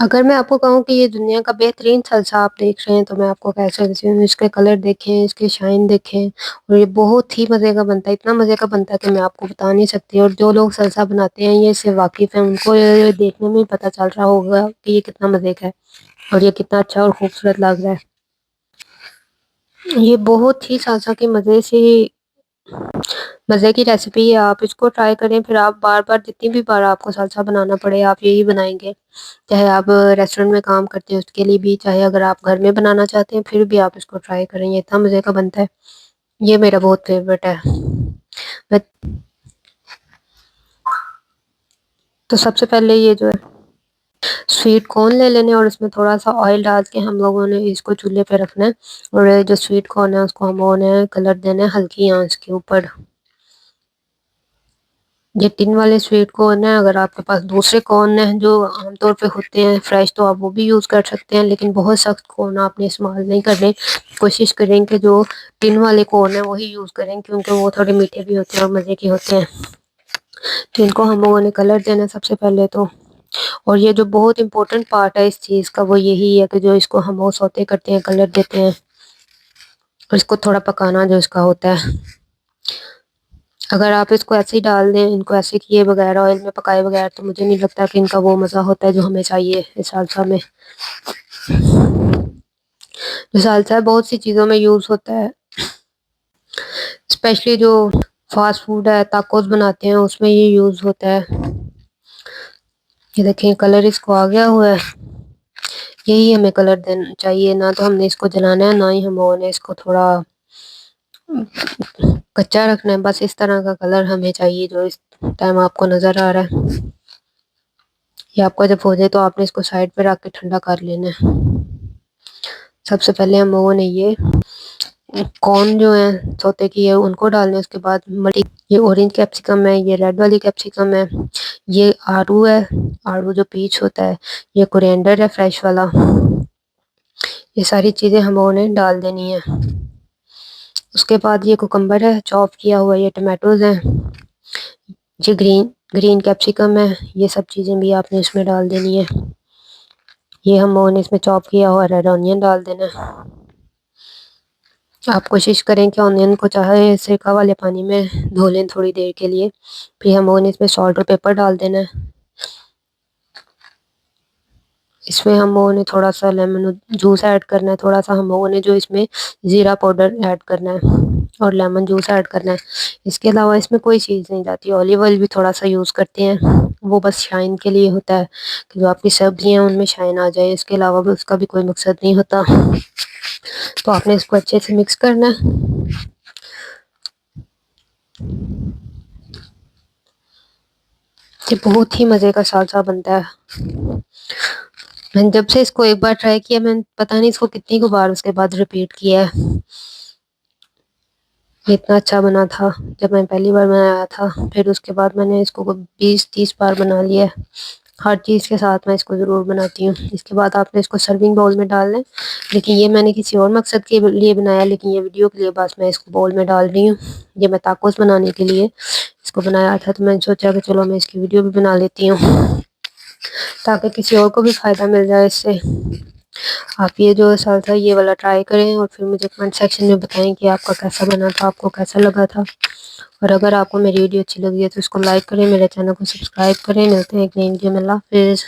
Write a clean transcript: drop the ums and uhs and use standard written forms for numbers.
اگر میں آپ کو کہوں کہ یہ دنیا کا بہترین سلسہ آپ دیکھ رہے ہیں تو میں آپ کو کہہ سکتی ہوں اس کے کلر دیکھیں، اس کی شائن دیکھیں، اور یہ بہت ہی مزے کا بنتا ہے، اتنا مزے کا بنتا ہے کہ میں آپ کو بتا نہیں سکتی۔ اور جو لوگ سلسہ بناتے ہیں یہ اس سے واقف ہیں، ان کو یہ دیکھنے میں ہی پتہ چل رہا ہوگا کہ یہ کتنا مزے کا ہے اور یہ کتنا اچھا اور خوبصورت لگ رہا ہے۔ یہ بہت ہی سلسہ کے مزے کی ریسیپی ہے، آپ اس کو ٹرائی کریں، پھر آپ بار بار جتنی بھی بار آپ کو سلسہ بنانا پڑے آپ یہی بنائیں گے، چاہے آپ ریسٹورنٹ میں کام کرتے ہیں اس کے لیے بھی، چاہے اگر آپ گھر میں بنانا چاہتے ہیں پھر بھی آپ اس کو ٹرائی کریں، یہ اتنا مزے کا بنتا ہے، یہ میرا بہت فیوریٹ ہے۔ میں- تو سب سے پہلے یہ جو ہے سویٹ کارن لے لینے اور اس میں تھوڑا سا آئل ڈال کے ہم لوگوں نے اس کو چولہے پہ رکھنا ہے، اور جو سویٹ کارن ہے اس کو ہم لوگوں نے کلر دینا ہے ہلکی آنچ کے اوپر۔ یہ ٹن والے سویٹ کارن ہیں، اگر آپ کے پاس دوسرے کارن ہیں جو عام طور پہ ہوتے ہیں فریش تو آپ وہ بھی یوز کر سکتے ہیں، لیکن بہت سخت کارن آپ نے استعمال نہیں کرنے، کوشش کریں کہ جو ٹن والے کارن ہیں وہی یوز کریں کیونکہ وہ تھوڑے میٹھے بھی ہوتے ہیں اور مزے کے ہوتے ہیں۔ تو ان کو ہم لوگوں نے کلر دینا سب سے پہلے تو، اور یہ جو بہت امپورٹنٹ پارٹ ہے اس چیز کا وہ یہی ہے کہ جو اس کو ہم وہ سوتے کرتے ہیں، کلر دیتے ہیں اور اس کو تھوڑا پکانا جو اس کا ہوتا ہے۔ اگر آپ اس کو ایسے ہی ڈال دیں، ان کو ایسے کیے بغیر آئل میں پکائے بغیر، تو مجھے نہیں لگتا کہ ان کا وہ مزہ ہوتا ہے جو ہمیں چاہیے اس سالسا میں۔ جو سالسا بہت سی چیزوں میں یوز ہوتا ہے، اسپیشلی جو فاسٹ فوڈ ہے، تاکوز بناتے ہیں اس میں یہ یوز ہوتا ہے۔ یہ دیکھیں کلر اس کو آ گیا ہوا ہے، یہی ہمیں کلر دینا چاہیے، نہ تو ہم نے اس کو جلانا ہے نہ ہی ہم نے اس کو تھوڑا کچا رکھنا ہے، بس اس طرح کا کلر ہمیں چاہیے جو اس ٹائم آپ کو نظر آ رہا ہے۔ یہ آپ کو جب ہو جائے تو آپ نے اس کو سائڈ پہ رکھ کے ٹھنڈا کر لینا ہے۔ سب سے پہلے ہم لوگوں نے یہ کارن جو ہیں سوتے کی ہے ان کو ڈالنے، اس کے بعد یہ اورنج کیپسیکم ہے، یہ ریڈ والی کیپسیکم ہے، یہ آڑو ہے، آڑو جو پیچ ہوتا ہے، یہ کورینڈر ہے فریش والا، یہ ساری چیزیں ہم لوگوں نے ڈال دینی ہے۔ اس کے بعد یہ کوکمبر ہے چاپ کیا ہوا، یہ ٹمیٹوز ہیں، یہ گرین کیپسیکم ہے، یہ سب چیزیں بھی آپ نے اس میں ڈال دینی ہے۔ یہ ہم لوگوں نے اس میں چاپ کیا ہوا ریڈ آنین ڈال دینا ہے۔ آپ کوشش کریں کہ آنین کو چاہے سرکہ والے پانی میں دھو لیں تھوڑی دیر کے لیے، پھر ہم لوگوں نے اس میں سالٹ اور پیپر ڈال دینا ہے۔ اس میں ہم لوگوں نے تھوڑا سا لیمن جوس ایڈ کرنا ہے، تھوڑا سا ہم لوگوں نے جو اس میں زیرہ پاؤڈر ایڈ کرنا ہے اور لیمن جوس ایڈ کرنا ہے۔ اس کے علاوہ اس میں کوئی چیز نہیں جاتی، اولیو آئل بھی تھوڑا سا یوز کرتے ہیں، وہ بس شائن کے لیے ہوتا ہے کہ جو آپ کی سبزیاں ہیں ان میں شائن آ جائے، اس کے علاوہ بھی اس کا بھی کوئی مقصد نہیں ہوتا۔ تو آپ نے اس کو اچھے سے مکس کرنا ہے۔ یہ بہت ہی مزے کا سالسا بنتا ہے، میں نے جب سے اس کو ایک بار ٹرائی کیا میں نے پتہ نہیں اس کو کتنی کو بار اس کے بعد ریپیٹ کیا ہے، یہ اتنا اچھا بنا تھا جب میں پہلی بار بنایا تھا، پھر اس کے بعد میں نے اس کو 20-30 بار بنا لیا ہے، ہر چیز کے ساتھ میں اس کو ضرور بناتی ہوں۔ اس کے بعد آپ نے اس کو سرونگ باؤل میں ڈال لیں، لیکن یہ میں نے کسی اور مقصد کے لیے بنایا، لیکن یہ ویڈیو کے لیے بس میں اس کو باؤل میں ڈال رہی ہوں۔ یہ میں تاکوز بنانے کے لیے اس کو بنایا تھا، تو میں نے سوچا کہ چلو میں اس کی ویڈیو بھی بنا لیتی ہوں تاکہ کسی اور کو بھی فائدہ مل جائے اس سے۔ آپ یہ جو سالسا یہ والا ٹرائی کریں اور پھر مجھے کمنٹ سیکشن میں بتائیں کہ آپ کا کیسا بنا تھا، آپ کو کیسا لگا تھا، اور اگر آپ کو میری ویڈیو اچھی لگی ہے تو اس کو لائک کریں، میرے چینل کو سبسکرائب کریں۔ ملتے ہیں ایک نئی ویڈیو میں، اللہ حافظ۔